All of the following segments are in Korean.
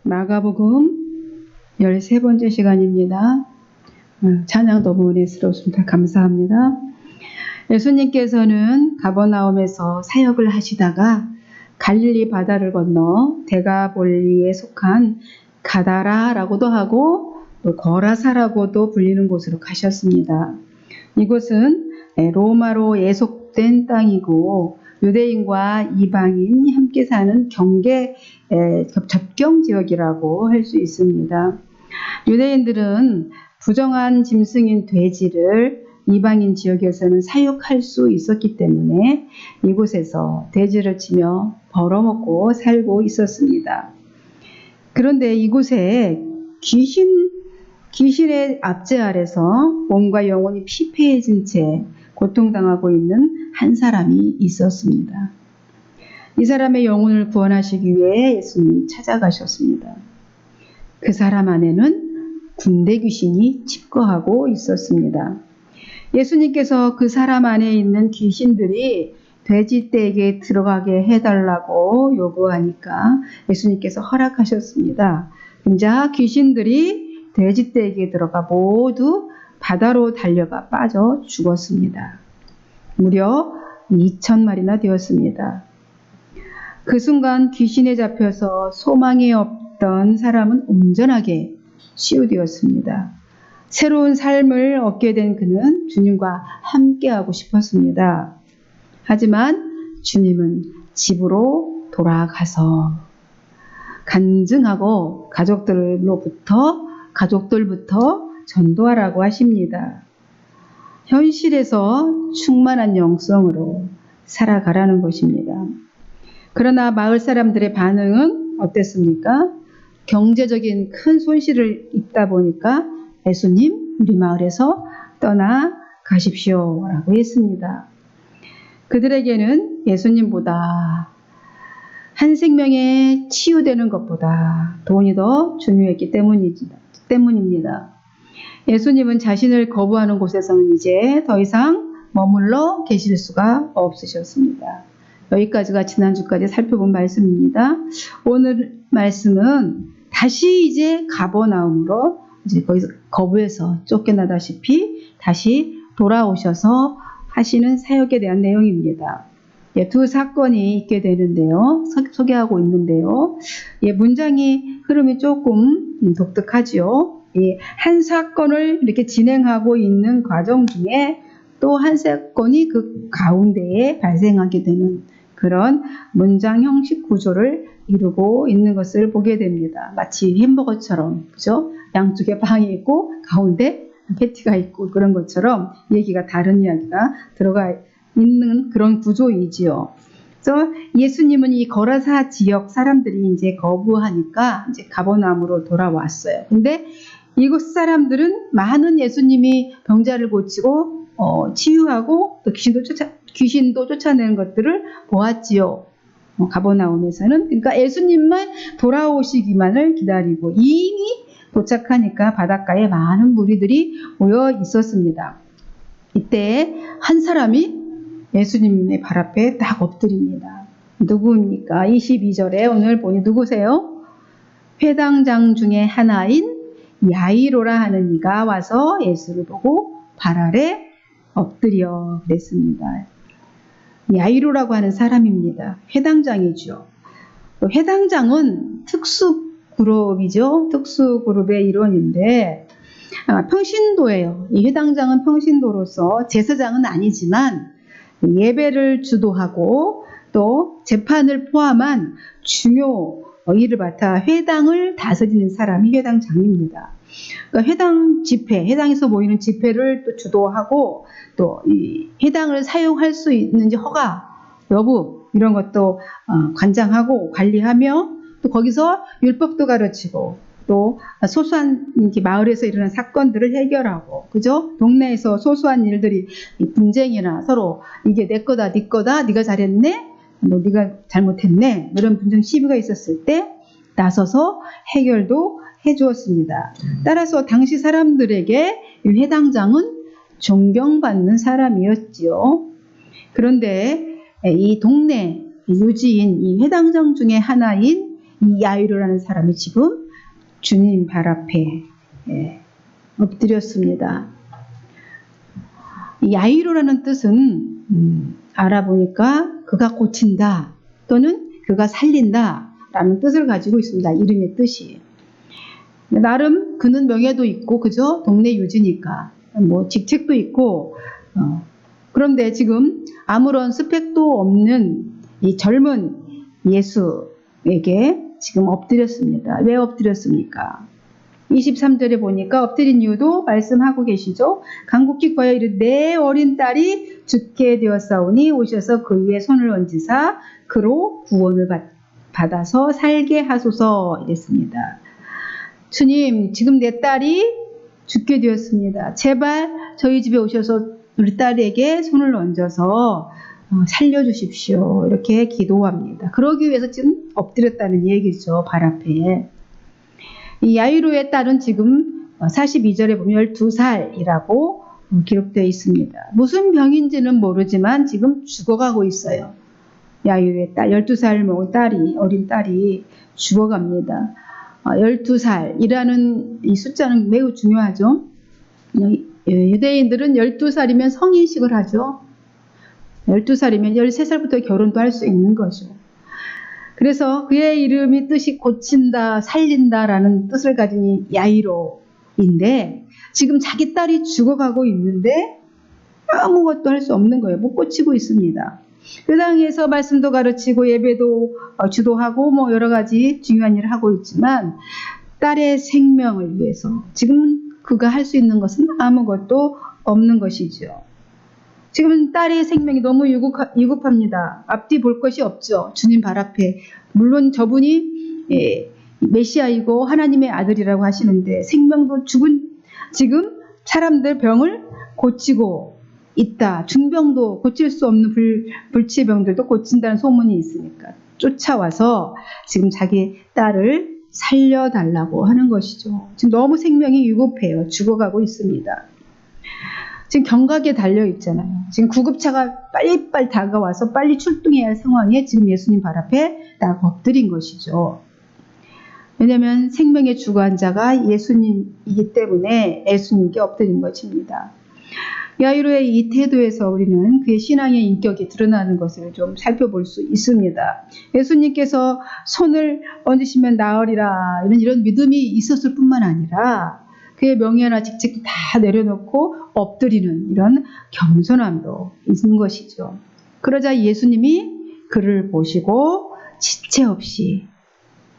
마가복음 13번째 시간입니다. 찬양 너무 은혜스러웠습니다. 감사합니다. 예수님께서는 가버나움에서 사역을 하시다가 갈릴리 바다를 건너 데가볼리에 속한 가다라라고도 하고 또 거라사라고도 불리는 곳으로 가셨습니다. 이곳은 로마로 예속된 땅이고 유대인과 이방인이 함께 사는 접경 지역이라고 할 수 있습니다. 유대인들은 부정한 짐승인 돼지를 이방인 지역에서는 사육할 수 있었기 때문에 이곳에서 돼지를 치며 벌어먹고 살고 있었습니다. 그런데 이곳에 귀신의 압제 아래서 몸과 영혼이 피폐해진 채 고통당하고 있는 한 사람이 있었습니다. 이 사람의 영혼을 구원하시기 위해 예수님이 찾아가셨습니다. 그 사람 안에는 군대 귀신이 집거하고 있었습니다. 예수님께서 그 사람 안에 있는 귀신들이 돼지떼에게 들어가게 해달라고 요구하니까 예수님께서 허락하셨습니다. 그러자 귀신들이 돼지떼에게 들어가 모두 바다로 달려가 빠져 죽었습니다. 무려 2,000마리나 되었습니다. 그 순간 귀신에 잡혀서 소망이 없던 사람은 온전하게 치유되었습니다. 새로운 삶을 얻게 된 그는 주님과 함께하고 싶었습니다. 하지만 주님은 집으로 돌아가서 간증하고 가족들부터 전도하라고 하십니다. 현실에서 충만한 영성으로 살아가라는 것입니다. 그러나 마을 사람들의 반응은 어땠습니까? 경제적인 큰 손실을 입다 보니까 예수님, 우리 마을에서 떠나가십시오 라고 했습니다. 그들에게는 예수님보다 한 생명에 치유되는 것보다 돈이 더 중요했기 때문입니다. 예수님은 자신을 거부하는 곳에서는 이제 더 이상 머물러 계실 수가 없으셨습니다. 여기까지가 지난주까지 살펴본 말씀입니다. 오늘 말씀은 다시 이제 가버나움으로 이제 거기서 거부해서 쫓겨나다시피 다시 돌아오셔서 하시는 사역에 대한 내용입니다. 두 사건이 있게 되는데요. 소개하고 있는데요. 문장의 흐름이 조금 독특하죠. 한 사건을 이렇게 진행하고 있는 과정 중에 또 한 사건이 그 가운데에 발생하게 되는 그런 문장 형식 구조를 이루고 있는 것을 보게 됩니다. 마치 햄버거처럼, 그죠? 양쪽에 빵이 있고 가운데 패티가 있고 그런 것처럼 다른 이야기가 들어가 있는 그런 구조이지요. 그래서 예수님은 이 거라사 지역 사람들이 이제 거부하니까 이제 가버나움으로 돌아왔어요. 근데 이곳 사람들은 많은 예수님이 병자를 고치고 치유하고 또 귀신도 쫓아내는 것들을 보았지요. 가버나움에서는. 그러니까 예수님만 돌아오시기만을 기다리고 이미 도착하니까 바닷가에 많은 무리들이 모여 있었습니다. 이때 한 사람이 예수님의 발 앞에 딱 엎드립니다. 누구입니까? 22절에 오늘 보니 누구세요? 회당장 중에 하나인 야이로라 하는 이가 와서 예수를 보고 발 아래 엎드려 그랬습니다. 야이로라고 하는 사람입니다. 회당장이죠. 회당장은 특수그룹이죠. 특수그룹의 일원인데 평신도예요. 이 회당장은 평신도로서 제사장은 아니지만 예배를 주도하고 또 재판을 포함한 중요 일을 맡아 회당을 다스리는 사람이 회당장입니다. 그러니까 회당에서 모이는 집회를 또 주도하고 또 이 회당을 사용할 수 있는지 허가 여부 이런 것도 관장하고 관리하며 또 거기서 율법도 가르치고 또 소소한 마을에서 일어난 사건들을 해결하고, 그죠? 동네에서 소소한 일들이 분쟁이나 서로 이게 내 거다, 네 거다, 네가 잘했네, 네가 잘못했네 이런 분쟁 시비가 있었을 때 나서서 해결도 해주었습니다. 따라서 당시 사람들에게 이 회당장은 존경받는 사람이었지요. 그런데 이 동네 유지인 이 회당장 중에 하나인 이 야이로라는 사람이 지금 주님 발 앞에 엎드렸습니다. 야이로라는 뜻은 알아보니까 그가 고친다 또는 그가 살린다 라는 뜻을 가지고 있습니다. 이름의 뜻이. 나름 그는 명예도 있고 그죠? 동네 유지니까 뭐 직책도 있고 그런데 지금 아무런 스펙도 없는 이 젊은 예수에게 지금 엎드렸습니다. 왜 엎드렸습니까? 23절에 보니까 엎드린 이유도 말씀하고 계시죠. 간곡히 구하여 이르되 내 어린 딸이 죽게 되었사오니 오셔서 그 위에 손을 얹으사 그로 구원을 받아서 살게 하소서 이랬습니다. 주님, 지금 내 딸이 죽게 되었습니다. 제발 저희 집에 오셔서 우리 딸에게 손을 얹어서 살려주십시오. 이렇게 기도합니다. 그러기 위해서 지금 엎드렸다는 얘기죠. 발 앞에. 이 야이로의 딸은 지금 42절에 보면 12살이라고 기록되어 있습니다. 무슨 병인지는 모르지만 지금 죽어가고 있어요. 야이로의 딸, 12살 먹은 딸이, 어린 딸이 죽어갑니다. 12살이라는 이 숫자는 매우 중요하죠. 유대인들은 12살이면 성인식을 하죠. 12살이면 13살부터 결혼도 할 수 있는 거죠. 그래서 그의 이름이 뜻이 고친다, 살린다라는 뜻을 가진 야이로인데 지금 자기 딸이 죽어가고 있는데 아무것도 할 수 없는 거예요. 못 고치고 있습니다. 그 당에서 말씀도 가르치고 예배도 주도하고 뭐 여러 가지 중요한 일을 하고 있지만 딸의 생명을 위해서 지금 그가 할 수 있는 것은 아무것도 없는 것이죠. 지금 딸의 생명이 너무 유급합니다. 앞뒤 볼 것이 없죠. 주님 발 앞에. 물론 저분이 메시아이고 하나님의 아들이라고 하시는데 생명도 죽은 지금 사람들 병을 고치고 있다. 중병도 고칠 수 없는 불치의 병들도 고친다는 소문이 있으니까 쫓아와서 지금 자기 딸을 살려달라고 하는 것이죠. 지금 너무 생명이 유급해요. 죽어가고 있습니다. 지금 경각에 달려 있잖아요. 지금 구급차가 빨리빨리 다가와서 빨리 출동해야 할 상황에 지금 예수님 발 앞에 딱 엎드린 것이죠. 왜냐하면 생명의 주관자가 예수님이기 때문에 예수님께 엎드린 것입니다. 야이로의 이 태도에서 우리는 그의 신앙의 인격이 드러나는 것을 좀 살펴볼 수 있습니다. 예수님께서 손을 얹으시면 나으리라 이런 믿음이 있었을 뿐만 아니라 그의 명예나 직책도 다 내려놓고 엎드리는 이런 겸손함도 있는 것이죠. 그러자 예수님이 그를 보시고 지체 없이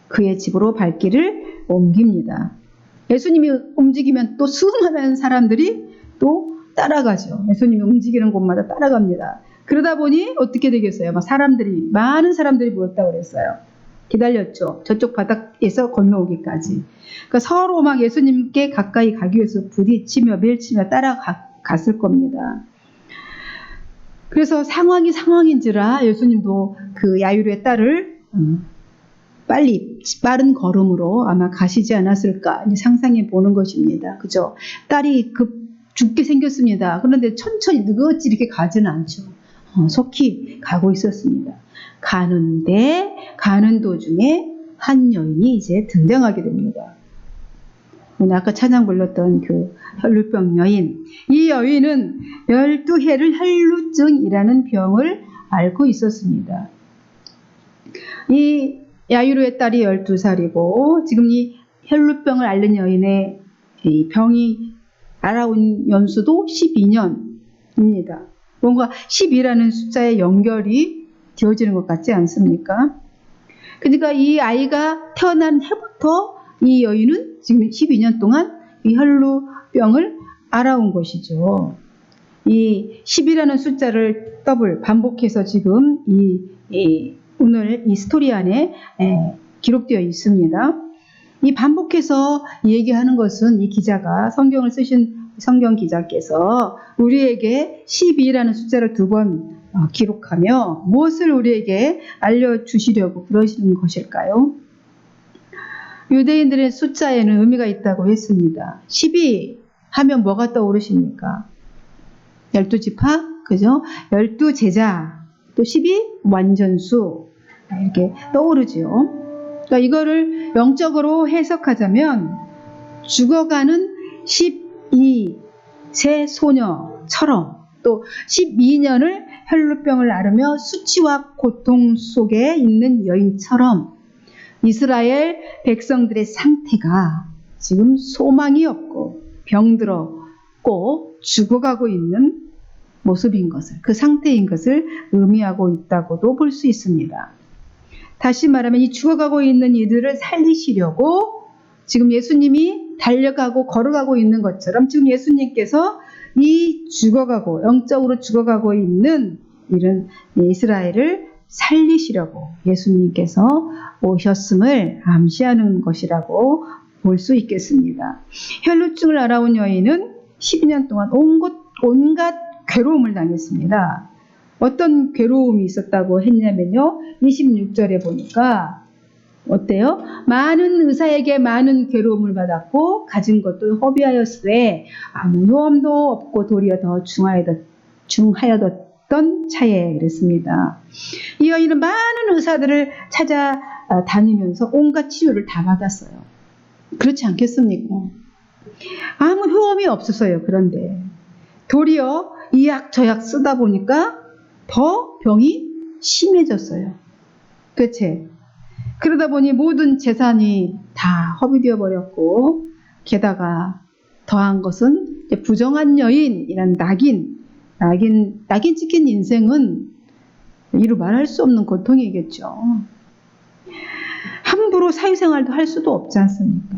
그의 집으로 발길을 옮깁니다. 예수님이 움직이면 또 수많은 사람들이 또 따라가죠. 예수님이 움직이는 곳마다 따라갑니다. 그러다 보니 어떻게 되겠어요? 많은 사람들이 모였다고 그랬어요. 기다렸죠. 저쪽 바닥에서 건너오기까지. 그러니까 서로 막 예수님께 가까이 가기 위해서 부딪히며 밀치며 따라갔을 겁니다. 그래서 상황이 상황인지라 예수님도 그 야이로의 딸을 빠른 걸음으로 아마 가시지 않았을까 상상해 보는 것입니다. 그죠? 딸이 죽게 생겼습니다. 그런데 천천히 느긋이 이렇게 가지는 않죠. 속히 가고 있었습니다. 가는 도중에 한 여인이 이제 등장하게 됩니다. 오늘 아까 찬양 불렀던 그 혈루병 여인. 이 여인은 12해를 혈루증이라는 병을 앓고 있었습니다. 이 야이로의 딸이 12살이고 지금 이 혈루병을 앓는 여인의 이 병이 알아온 연수도 12년입니다. 뭔가 12라는 숫자에 연결이 되어지는 것 같지 않습니까? 그러니까 이 아이가 태어난 해부터 이 여인은 지금 12년 동안 이 혈루병을 알아온 것이죠. 이 10이라는 숫자를 반복해서 지금 오늘 이 스토리 안에 기록되어 있습니다. 이 반복해서 얘기하는 것은 이 기자가 성경을 쓰신 성경 기자께서 우리에게 12라는 숫자를 2번 기록하며 무엇을 우리에게 알려주시려고 그러시는 것일까요? 유대인들의 숫자에는 의미가 있다고 했습니다. 12 하면 뭐가 떠오르십니까? 12지파, 그죠? 12제자, 또 12 완전수 이렇게 떠오르죠. 그러니까 이거를 영적으로 해석하자면 죽어가는 12세 소녀처럼 또 12년을 혈루병을 앓으며 수치와 고통 속에 있는 여인처럼 이스라엘 백성들의 상태가 지금 소망이 없고 병들었고 죽어가고 있는 모습인 것을, 그 상태인 것을 의미하고 있다고도 볼 수 있습니다. 다시 말하면 이 죽어가고 있는 이들을 살리시려고 지금 예수님이 달려가고 걸어가고 있는 것처럼 지금 예수님께서 이 죽어가고 영적으로 죽어가고 있는 이런 이스라엘을 살리시려고 예수님께서 오셨음을 암시하는 것이라고 볼 수 있겠습니다. 혈루증을 앓아온 여인은 12년 동안 온갖 괴로움을 당했습니다. 어떤 괴로움이 있었다고 했냐면요. 26절에 보니까 어때요? 많은 의사에게 많은 괴로움을 받았고 가진 것도 허비하였으되 아무 효험도 없고 도리어 더 중하여졌던 차에 그랬습니다. 이 여인은 많은 의사들을 찾아다니면서 온갖 치료를 다 받았어요. 그렇지 않겠습니까? 아무 효험이 없었어요. 그런데 도리어 이 약 저 약 쓰다 보니까 더 병이 심해졌어요. 대체 그러다 보니 모든 재산이 다 허비되어 버렸고 게다가 더한 것은 이제 부정한 여인이란 낙인 찍힌 인생은 이루 말할 수 없는 고통이겠죠. 함부로 사회생활도 할 수도 없지 않습니까?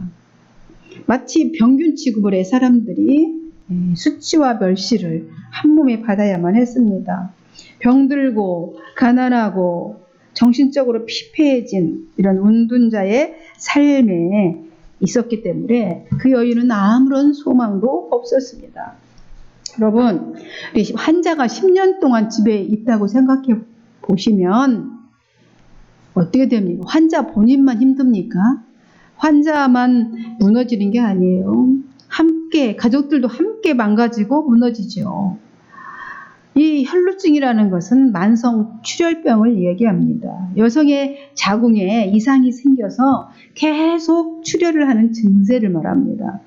마치 병균 취급을 해 사람들이 수치와 멸시를 한 몸에 받아야만 했습니다. 병들고 가난하고 정신적으로 피폐해진 이런 운둔자의 삶에 있었기 때문에 그 여인은 아무런 소망도 없었습니다. 여러분, 환자가 10년 동안 집에 있다고 생각해 보시면 어떻게 됩니까? 환자 본인만 힘듭니까? 환자만 무너지는 게 아니에요. 함께, 가족들도 함께 망가지고 무너지죠. 이 혈루증이라는 것은 만성 출혈병을 얘기합니다. 여성의 자궁에 이상이 생겨서 계속 출혈을 하는 증세를 말합니다.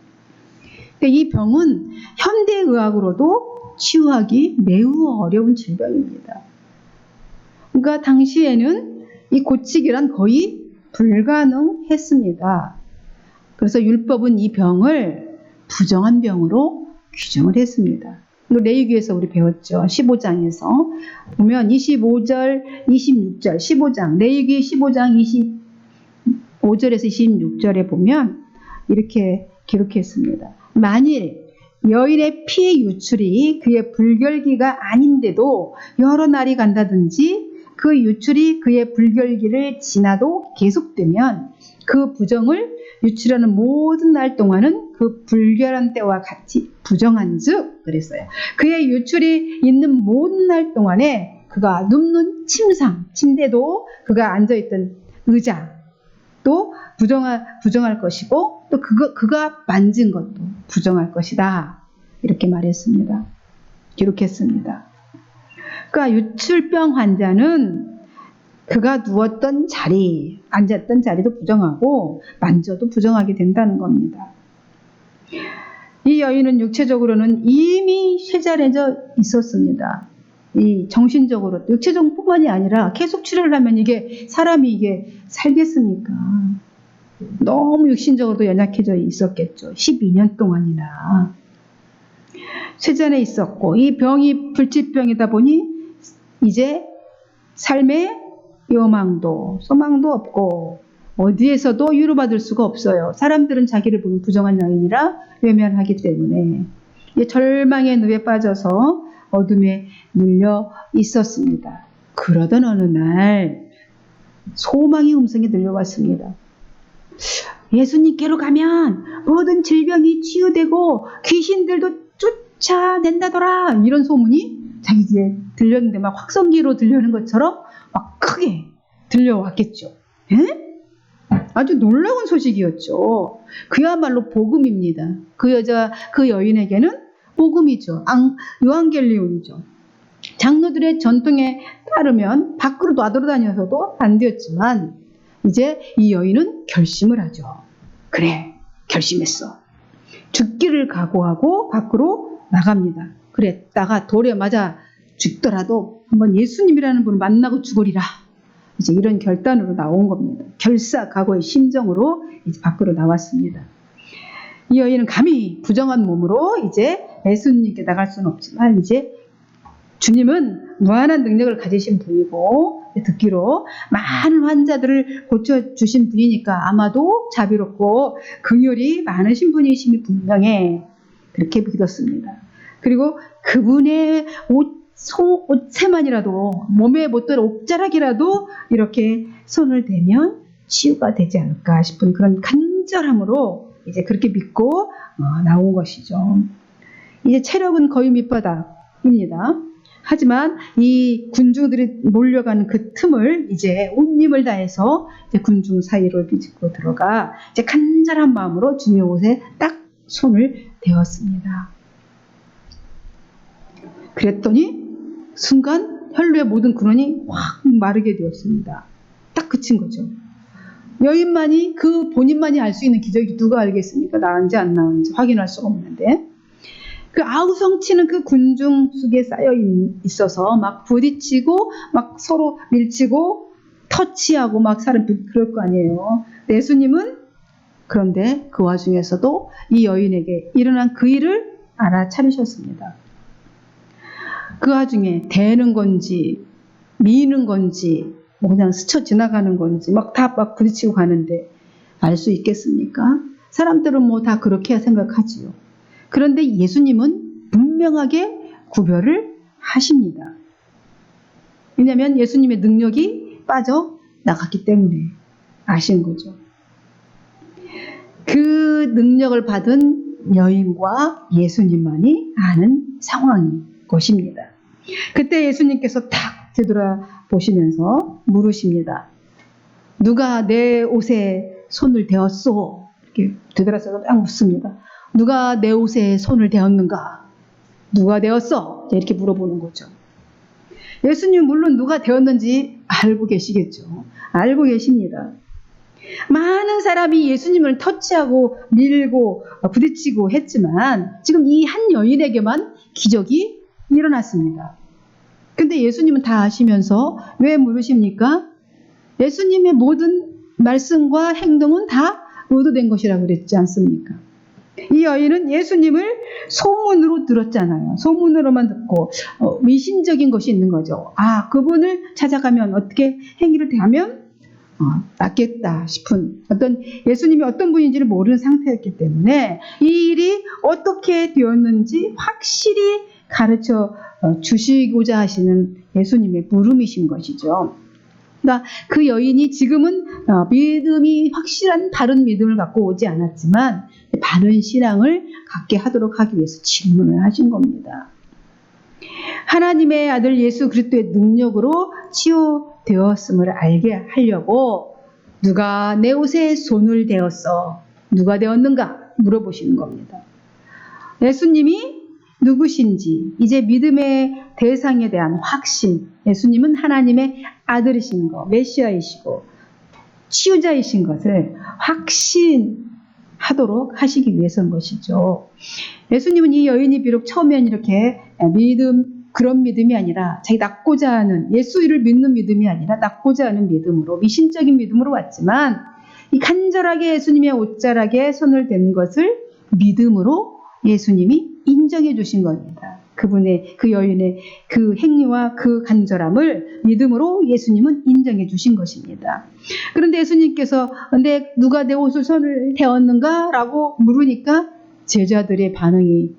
이 병은 현대의학으로도 치유하기 매우 어려운 질병입니다. 그러니까 당시에는 이 고치기란 거의 불가능했습니다. 그래서 율법은 이 병을 부정한 병으로 규정을 했습니다. 레위기에서 우리 배웠죠. 15장에서 보면 25절, 26절, 15장, 레위기 15장 25절에서 26절에 보면 이렇게 기록했습니다. 만일 여인의 피의 유출이 그의 불결기가 아닌데도 여러 날이 간다든지 그 유출이 그의 불결기를 지나도 계속되면 그 부정을 유출하는 모든 날 동안은 그 불결한 때와 같이 부정한즉 그랬어요. 그의 유출이 있는 모든 날 동안에 그가 눕는 침대도 그가 앉아있던 의자도 부정할 것이고 또 그가 만진 것도 부정할 것이다. 이렇게 말했습니다. 기록했습니다. 그러니까 유출병 환자는 그가 누웠던 자리, 앉았던 자리도 부정하고 만져도 부정하게 된다는 겁니다. 이 여인은 육체적으로는 이미 쇠잔해져 있었습니다. 이 정신적으로, 육체적뿐만이 아니라 계속 출혈을 하면 사람이 살겠습니까? 너무 육신적으로도 연약해져 있었겠죠. 12년 동안이나. 쇠잔해 있었고 이 병이 불치병이다 보니 이제 삶에 요망도 소망도 없고 어디에서도 위로받을 수가 없어요. 사람들은 자기를 보면 부정한 여인이라 외면하기 때문에 절망의 늪에 빠져서 어둠에 눌려 있었습니다. 그러던 어느 날 소망의 음성이 들려왔습니다. 예수님께로 가면 모든 질병이 치유되고 귀신들도 쫓아낸다더라. 이런 소문이 자기 귀에 들렸는데 막 확성기로 들려오는 것처럼 막 크게 들려왔겠죠. 에? 아주 놀라운 소식이었죠. 그야말로 복음입니다. 그 여인에게는 복음이죠. 요한겔리온이죠. 장로들의 전통에 따르면 밖으로 나돌아다녀서도 안 되었지만 이제 이 여인은 결심을 하죠. 그래, 결심했어. 죽기를 각오하고 밖으로 나갑니다. 그래, 나가 돌에 맞아 죽더라도 한번 예수님이라는 분을 만나고 죽으리라. 이제 이런 결단으로 나온 겁니다. 결사각오의 심정으로 이제 밖으로 나왔습니다. 이 여인은 감히 부정한 몸으로 이제 예수님께 나갈 수는 없지만 이제 주님은 무한한 능력을 가지신 분이고 듣기로 많은 환자들을 고쳐주신 분이니까 아마도 자비롭고 긍휼이 많으신 분이심이 분명해. 그렇게 믿었습니다. 그리고 그분의 옷채만이라도 몸에 못들 옥자락이라도 이렇게 손을 대면 치유가 되지 않을까 싶은 그런 간절함으로 이제 그렇게 믿고 나온 것이죠. 이제 체력은 거의 밑바닥입니다. 하지만 이 군중들이 몰려가는 그 틈을 이제 온 힘을 다해서 이제 군중 사이로 비집고 들어가 이제 간절한 마음으로 주님의 옷에 딱 손을 대었습니다. 그랬더니 순간 혈루의 모든 근원이 확 마르게 되었습니다. 딱 그친 거죠. 여인만이 그 본인만이 알 수 있는 기적이 누가 알겠습니까? 나은지 안 나은지 확인할 수가 없는데 그 아우성치는 그 군중 속에 쌓여 있어서 막 부딪히고 막 서로 밀치고 터치하고 막 사람 그럴 거 아니에요. 예수님은 그런데 그 와중에서도 이 여인에게 일어난 그 일을 알아차리셨습니다. 그 와중에 대는 건지 미는 건지 뭐 그냥 스쳐 지나가는 건지 막 다 막 부딪히고 가는데 알 수 있겠습니까? 사람들은 뭐 다 그렇게 생각하지요. 그런데 예수님은 분명하게 구별을 하십니다. 왜냐하면 예수님의 능력이 빠져나갔기 때문에 아신 거죠. 그 능력을 받은 여인과 예수님만이 아는 상황인 것입니다. 그때 예수님께서 탁 되돌아보시면서 물으십니다. 누가 내 옷에 손을 대었소? 이렇게 되돌아서 딱 묻습니다. 누가 내 옷에 손을 대었는가? 누가 대었어? 이렇게 물어보는 거죠. 예수님 물론 누가 대었는지 알고 계시겠죠. 알고 계십니다. 많은 사람이 예수님을 터치하고 밀고 부딪히고 했지만 지금 이 한 여인에게만 기적이 일어났습니다. 근데 예수님은 다 아시면서 왜 물으십니까? 예수님의 모든 말씀과 행동은 다 의도된 것이라고 그랬지 않습니까? 이 여인은 예수님을 소문으로 들었잖아요. 소문으로만 듣고 미신적인 것이 있는 거죠. 아, 그분을 찾아가면 어떻게 행위를 대하면 낫겠다 싶은 어떤 예수님이 어떤 분인지를 모르는 상태였기 때문에 이 일이 어떻게 되었는지 확실히 가르쳐 주시고자 하시는 예수님의 물음이신 것이죠. 그러니까 그 여인이 지금은 믿음이 확실한 바른 믿음을 갖고 오지 않았지만 바른 신앙을 갖게 하도록 하기 위해서 질문을 하신 겁니다. 하나님의 아들 예수 그리스도의 능력으로 치유되었음을 알게 하려고 누가 내 옷에 손을 대었어? 누가 되었는가? 물어보시는 겁니다. 예수님이 누구신지 이제 믿음의 대상에 대한 확신, 예수님은 하나님의 아들이신 것, 메시아이시고 치유자이신 것을 확신하도록 하시기 위해서인 것이죠. 예수님은 이 여인이 비록 처음엔 이렇게 그런 믿음이 아니라 자기 낫고자 하는 예수를 믿는 믿음이 아니라 낫고자 하는 믿음으로 미신적인 믿음으로 왔지만 이 간절하게 예수님의 옷자락에 손을 댄 것을 믿음으로 예수님이 인정해 주신 겁니다. 그분의 그 여인의 그 행위와 그 간절함을 믿음으로 예수님은 인정해 주신 것입니다. 그런데 예수님께서 누가 내 옷을 손을 대었는가? 라고 물으니까 제자들의 반응이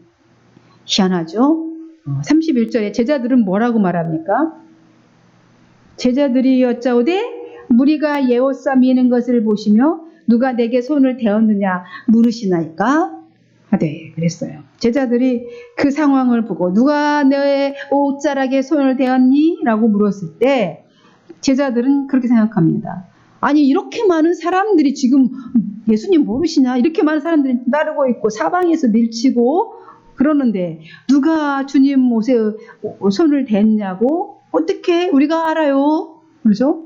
희한하죠. 31절에 제자들은 뭐라고 말합니까? 제자들이 여짜오되 무리가 예옷사 미는 것을 보시며 누가 내게 손을 대었느냐 물으시나이까? 하되 그랬어요. 제자들이 그 상황을 보고 누가 내 옷자락에 손을 대었니? 라고 물었을 때 제자들은 그렇게 생각합니다. 아니 이렇게 많은 사람들이 지금 예수님 모르시냐? 이렇게 많은 사람들이 따르고 있고 사방에서 밀치고 그러는데 누가 주님 옷에 손을 댔냐고? 어떻게 우리가 알아요? 그렇죠?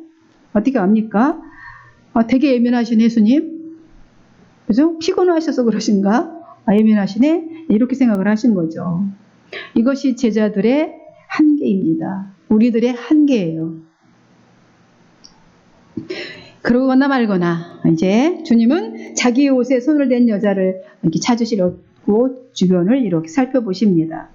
어떻게 압니까? 되게 예민하신 예수님, 그죠? 피곤하셔서 그러신가? 예민하시네? 이렇게 생각을 하신 거죠. 이것이 제자들의 한계입니다. 우리들의 한계예요. 그러거나 말거나 이제 주님은 자기 옷에 손을 댄 여자를 이렇게 찾으시려고 주변을 이렇게 살펴보십니다.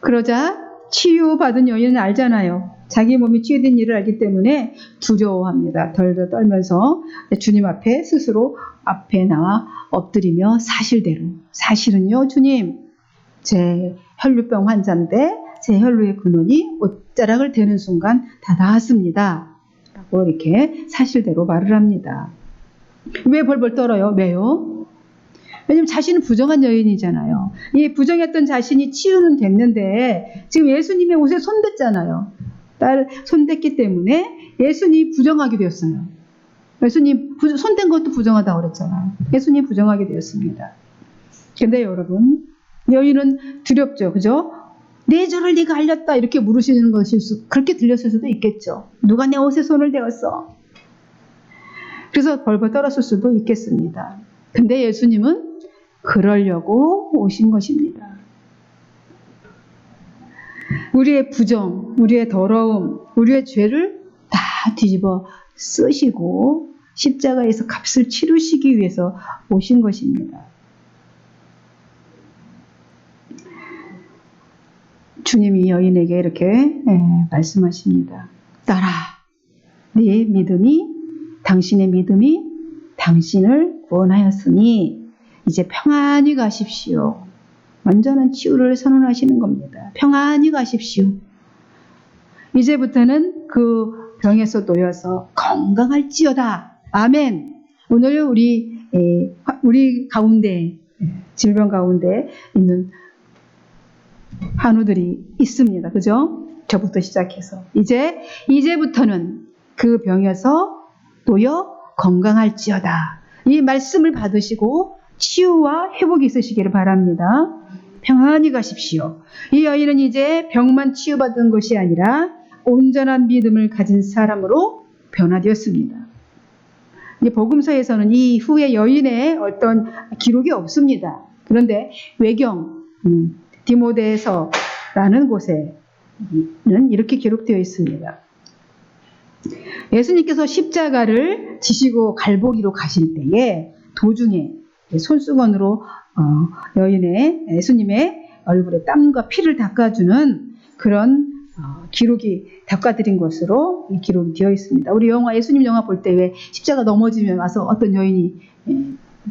그러자 치유받은 여인은 알잖아요. 자기 몸이 치유된 일을 알기 때문에 두려워합니다. 덜덜 떨면서 주님 앞에 스스로 앞에 나와 엎드리며 사실은요 주님, 제 혈루병 환자인데 제 혈루의 근원이 옷자락을 대는 순간 다 나았습니다. 라고 이렇게 사실대로 말을 합니다. 왜 벌벌 떨어요? 왜요? 왜냐면 자신은 부정한 여인이잖아요. 이 부정했던 자신이 치유는 됐는데 지금 예수님의 옷에 손댔잖아요. 손댔기 때문에 예수님 부정하게 되었어요. 예수님 손댄 것도 부정하다고 그랬잖아요. 예수님 부정하게 되었습니다. 근데 여러분, 여인은 두렵죠. 그죠? 내 죄를 네가 알렸다 이렇게 물으시는 것일 그렇게 들렸을 수도 있겠죠. 누가 내 옷에 손을 대었어? 그래서 벌벌 떨었을 수도 있겠습니다. 근데 예수님은 그러려고 오신 것입니다. 우리의 부정, 우리의 더러움, 우리의 죄를 다 뒤집어 쓰시고 십자가에서 값을 치르시기 위해서 오신 것입니다. 주님이 여인에게 이렇게 말씀하십니다. 딸아, 당신의 믿음이 당신을 구원하였으니 이제 평안히 가십시오. 완전한 치유를 선언하시는 겁니다. 평안히 가십시오. 이제부터는 그 병에서 놓여서 건강할지어다. 아멘. 오늘 우리 가운데, 질병 가운데 있는 환우들이 있습니다. 그죠? 저부터 시작해서. 이제부터는 그 병에서 놓여 건강할지어다. 이 말씀을 받으시고 치유와 회복이 있으시기를 바랍니다. 평안히 가십시오. 이 여인은 이제 병만 치유받은 것이 아니라 온전한 믿음을 가진 사람으로 변화되었습니다. 복음서에서는 이 후에 여인의 어떤 기록이 없습니다. 그런데 외경 디모데서라는 곳에는 이렇게 기록되어 있습니다. 예수님께서 십자가를 지시고 갈보리로 가실 때에 도중에 손수건으로 예수님의 얼굴에 땀과 피를 닦아주는 그런 기록이 닦아드린 것으로 이 기록이 되어 있습니다. 우리 예수님 영화 볼 때 왜 십자가 넘어지면 와서 어떤 여인이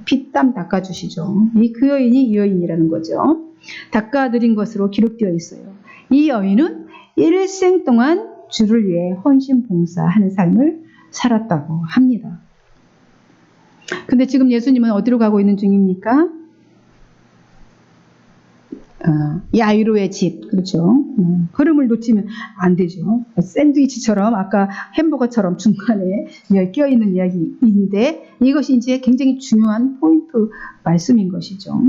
피땀 닦아주시죠. 그 여인이 이 여인이라는 거죠. 닦아드린 것으로 기록되어 있어요. 이 여인은 일생 동안 주를 위해 헌신 봉사하는 삶을 살았다고 합니다. 근데 지금 예수님은 어디로 가고 있는 중입니까? 야이로의 집, 그렇죠. 흐름을 놓치면 안 되죠. 샌드위치처럼 아까 햄버거처럼 중간에 껴있는 이야기인데 이것이 이제 굉장히 중요한 포인트 말씀인 것이죠.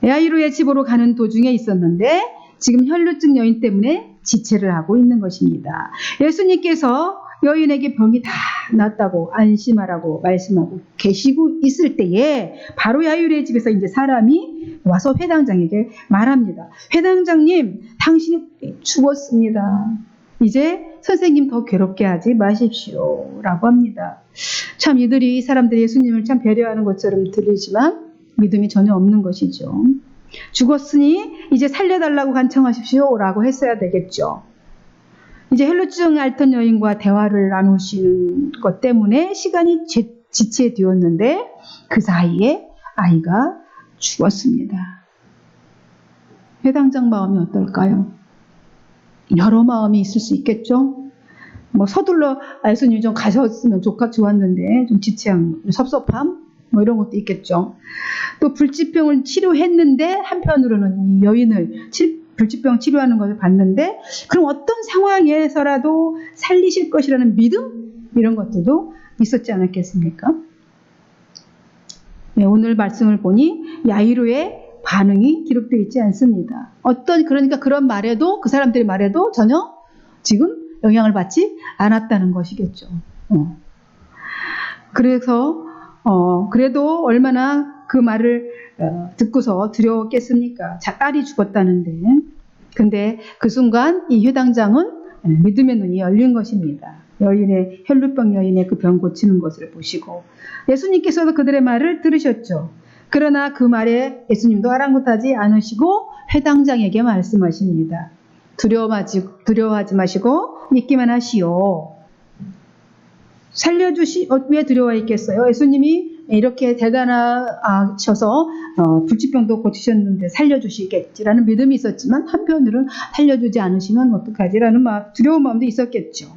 야이로의 집으로 가는 도중에 있었는데 지금 혈루증 여인 때문에 지체를 하고 있는 것입니다. 예수님께서 여인에게 병이 다 낫다고 안심하라고 말씀하고 계시고 있을 때에 바로 야이로의 집에서 이제 사람이 와서 회당장에게 말합니다. 회당장님, 당신이 죽었습니다. 이제 선생님 더 괴롭게 하지 마십시오. 라고 합니다. 참 이 사람들이 예수님을 참 배려하는 것처럼 들리지만 믿음이 전혀 없는 것이죠. 죽었으니 이제 살려달라고 간청하십시오. 라고 했어야 되겠죠. 이제 혈루증 앓던 여인과 대화를 나누시는 것 때문에 시간이 지체되었는데 그 사이에 아이가 죽었습니다. 회당장 마음이 어떨까요? 여러 마음이 있을 수 있겠죠? 서둘러 예수님이 좀 가셨으면 좋았는데 좀 지체한 섭섭함 이런 것도 있겠죠. 또 불치병을 치료했는데 한편으로는 이 여인을 불치병 치료하는 것을 봤는데 그럼 어떤 상황에서라도 살리실 것이라는 믿음? 이런 것들도 있었지 않았겠습니까? 네, 오늘 말씀을 보니 야이로의 반응이 기록되어 있지 않습니다. 그러니까 그런 말에도 그 사람들의 말에도 전혀 지금 영향을 받지 않았다는 것이겠죠. 그래서 그래도 얼마나 그 말을 듣고서 두려웠겠습니까? 딸이 죽었다는데. 근데 그 순간 이 회당장은 믿음의 눈이 열린 것입니다. 여인의 혈루병 여인의 그 병 고치는 것을 보시고 예수님께서도 그들의 말을 들으셨죠. 그러나 그 말에 예수님도 아랑곳하지 않으시고 회당장에게 말씀하십니다. 두려워하지 마시고 믿기만 하시오. 왜 두려워 있겠어요? 예수님이 이렇게 대단하셔서 불치병도 고치셨는데 살려주시겠지라는 믿음이 있었지만 한편으로는 살려주지 않으시면 어떡하지라는 두려운 마음도 있었겠죠.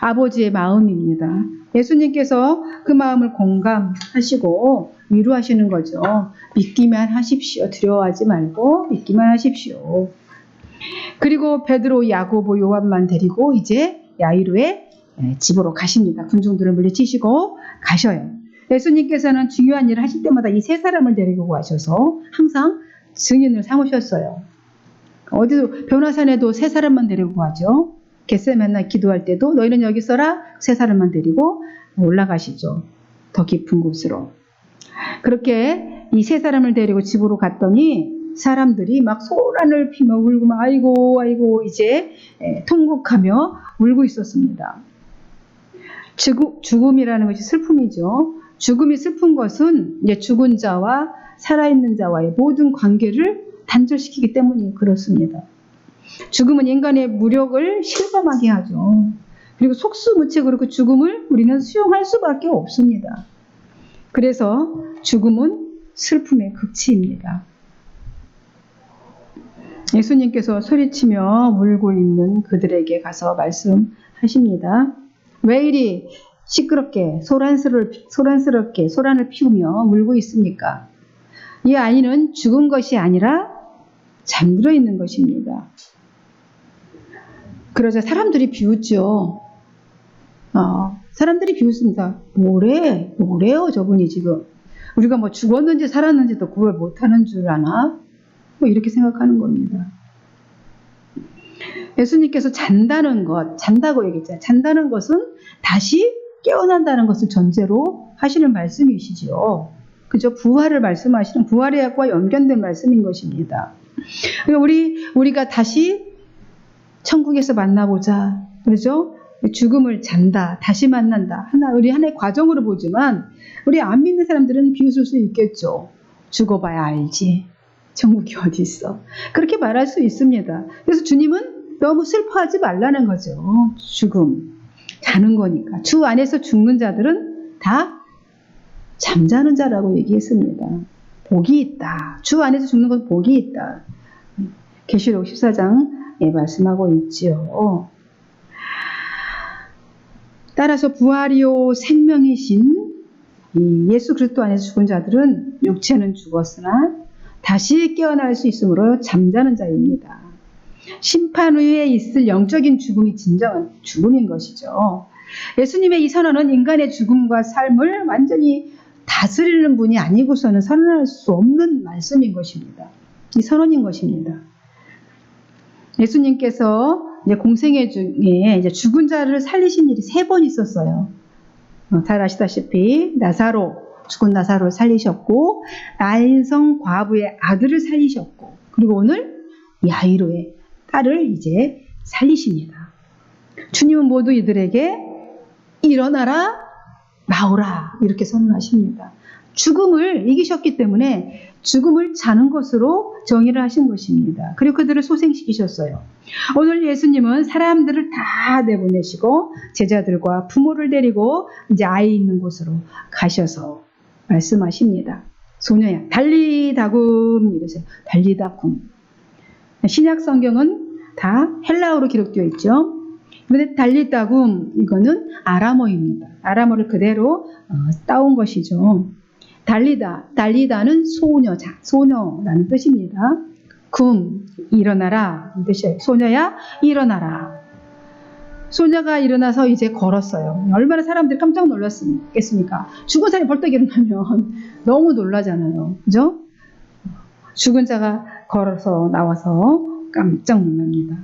아버지의 마음입니다. 예수님께서 그 마음을 공감하시고 위로하시는 거죠. 믿기만 하십시오. 두려워하지 말고 믿기만 하십시오. 그리고 베드로, 야고보, 요한만 데리고 이제 야이로의 집으로 가십니다. 군중들을 물리치시고 가셔요. 예수님께서는 중요한 일을 하실 때마다 이 세 사람을 데리고 가셔서 항상 증인을 삼으셨어요. 어디도 변화산에도 세 사람만 데리고 가죠. 겟세마네 기도할 때도 너희는 여기 있어라 세 사람만 데리고 올라가시죠. 더 깊은 곳으로. 그렇게 이 세 사람을 데리고 집으로 갔더니 사람들이 막 소란을 피며 울고 막 아이고 이제 통곡하며 울고 있었습니다. 죽음이라는 것이 슬픔이죠. 죽음이 슬픈 것은 이제 죽은 자와 살아있는 자와의 모든 관계를 단절시키기 때문에 그렇습니다. 죽음은 인간의 무력을 실감하게 하죠. 그리고 속수무책으로 그 죽음을 우리는 수용할 수밖에 없습니다. 그래서 죽음은 슬픔의 극치입니다. 예수님께서 소리치며 울고 있는 그들에게 가서 말씀하십니다. 왜 이리 시끄럽게 소란스럽게 소란을 피우며 울고 있습니까? 이 아이는 죽은 것이 아니라 잠들어 있는 것입니다. 그러자 사람들이 비웃죠. 사람들이 비웃습니다. 뭐래요 저분이 지금. 우리가 뭐 죽었는지 살았는지도 구별 못하는 줄 아나? 뭐 이렇게 생각하는 겁니다. 예수님께서 잔다고 얘기했잖아요. 잔다는 것은 다시 깨어난다는 것을 전제로 하시는 말씀이시죠. 그죠? 부활을 말씀하시는 부활의 약과 연결된 말씀인 것입니다. 우리가 다시 천국에서 만나보자. 그죠? 죽음을 잔다. 다시 만난다. 우리 하나의 과정으로 보지만 우리 안 믿는 사람들은 비웃을 수 있겠죠. 죽어봐야 알지. 천국이 어디 있어. 그렇게 말할 수 있습니다. 그래서 주님은 너무 슬퍼하지 말라는 거죠. 죽음. 자는 거니까. 주 안에서 죽는 자들은 다 잠자는 자라고 얘기했습니다. 복이 있다. 주 안에서 죽는 건 복이 있다. 계시록 14장에 말씀하고 있지요. 따라서 부활이요 생명이신 이 예수 그리스도 안에서 죽은 자들은 육체는 죽었으나 다시 깨어날 수 있으므로 잠자는 자입니다. 심판 후에 있을 영적인 죽음이 진정한 죽음인 것이죠. 예수님의 이 선언은 인간의 죽음과 삶을 완전히 다스리는 분이 아니고서는 선언할 수 없는 말씀인 것입니다. 이 선언인 것입니다. 예수님께서 이제 공생애 중에 이제 죽은 자를 살리신 일이 3번 있었어요. 잘 아시다시피 죽은 나사로를 살리셨고, 나인성 과부의 아들을 살리셨고, 그리고 오늘 야이로의 딸을 이제 살리십니다. 주님은 모두 이들에게 일어나라, 나오라 이렇게 선언하십니다. 죽음을 이기셨기 때문에 죽음을 자는 것으로 정의를 하신 것입니다. 그리고 그들을 소생시키셨어요. 오늘 예수님은 사람들을 다 내보내시고 제자들과 부모를 데리고 이제 아이 있는 곳으로 가셔서 말씀하십니다. 소녀야 달리다굼 이러세요. 달리다굼. 신약 성경은 다 헬라어로 기록되어 있죠. 그런데 달리다굼 이거는 아람어입니다. 아람어를 그대로 따온 것이죠. 달리다는 소녀라는 뜻입니다. 굼, 일어나라 이 뜻이에요. 소녀야 일어나라. 소녀가 일어나서 이제 걸었어요. 얼마나 사람들이 깜짝 놀랐겠습니까? 죽은 사람이 벌떡 일어나면 너무 놀라잖아요. 그죠? 죽은 자가 걸어서 나와서 깜짝 놀랍니다.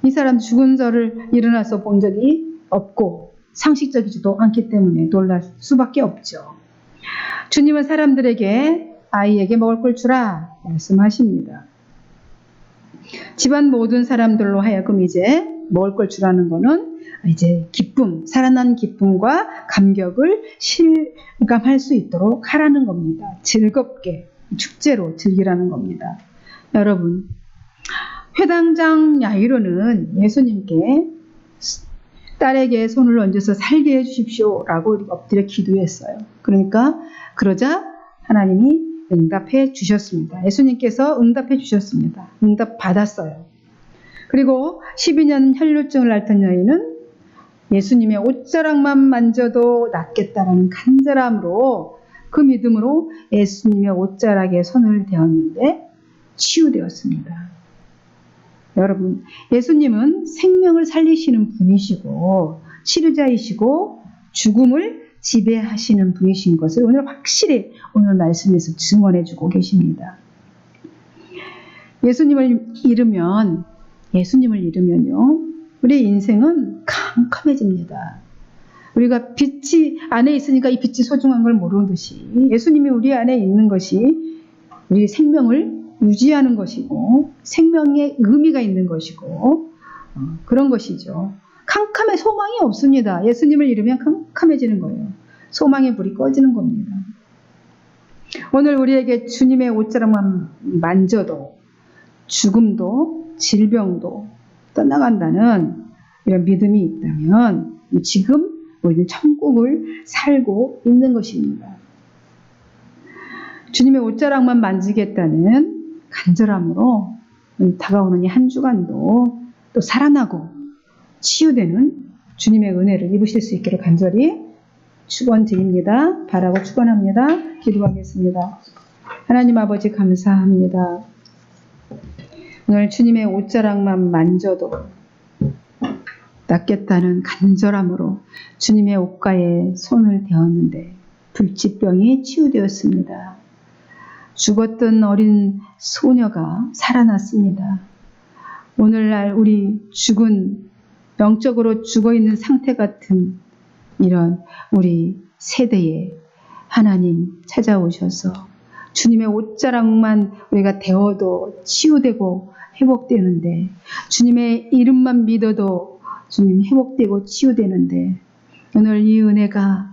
이 사람 죽은 자를 일어나서 본 적이 없고 상식적이지도 않기 때문에 놀랄 수밖에 없죠. 주님은 사람들에게 아이에게 먹을 걸 주라 말씀하십니다. 집안 모든 사람들로 하여금 이제 먹을 걸 주라는 거는 이제 기쁨, 살아난 기쁨과 감격을 실감할 수 있도록 하라는 겁니다. 즐겁게 축제로 즐기라는 겁니다. 여러분, 회당장 야이로는 예수님께 딸에게 손을 얹어서 살게 해주십시오라고 엎드려 기도했어요. 그러자 하나님이 응답해 주셨습니다. 예수님께서 응답해 주셨습니다. 응답 받았어요. 그리고 12년 혈루증을 앓던 여인은 예수님의 옷자락만 만져도 낫겠다라는 간절함으로 그 믿음으로 예수님의 옷자락에 손을 대었는데 치유되었습니다. 여러분, 예수님은 생명을 살리시는 분이시고 치료자이시고 죽음을 지배하시는 분이신 것을 오늘 확실히 오늘 말씀에서 증언해주고 계십니다. 예수님을 잃으면요, 우리 인생은 캄캄해집니다. 우리가 빛이 안에 있으니까 이 빛이 소중한 걸 모르듯이 예수님이 우리 안에 있는 것이 우리 생명을 유지하는 것이고 생명의 의미가 있는 것이고 그런 것이죠. 캄캄해 소망이 없습니다. 예수님을 잃으면 캄캄해지는 거예요. 소망의 불이 꺼지는 겁니다. 오늘 우리에게 주님의 옷자락만 만져도 죽음도 질병도 떠나간다는 이런 믿음이 있다면 지금 우리는 천국을 살고 있는 것입니다. 주님의 옷자락만 만지겠다는 간절함으로 다가오는 이 한 주간도 또 살아나고 치유되는 주님의 은혜를 입으실 수 있기를 간절히 축원드립니다. 바라고 축원합니다. 기도하겠습니다. 하나님 아버지 감사합니다. 오늘 주님의 옷자락만 만져도 낫겠다는 간절함으로 주님의 옷가에 손을 대었는데 불치병이 치유되었습니다. 죽었던 어린 소녀가 살아났습니다. 오늘날 우리 영적으로 죽어있는 상태 같은 이런 우리 세대에 하나님 찾아오셔서 주님의 옷자락만 우리가 대어도 치유되고 회복되는데 주님의 이름만 믿어도 주님 회복되고 치유되는데 오늘 이 은혜가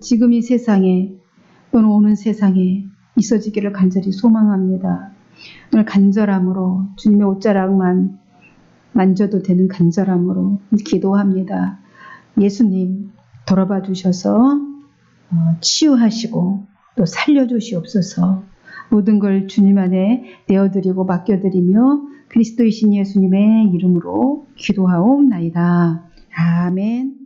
지금 이 세상에 또는 오는 세상에 있어지기를 간절히 소망합니다. 오늘 간절함으로 주님의 옷자락만 만져도 되는 간절함으로 기도합니다. 예수님 돌아봐 주셔서 치유하시고 또 살려주시옵소서. 모든 걸 주님 안에 내어드리고 맡겨드리며 그리스도이신 예수님의 이름으로 기도하옵나이다. 아멘.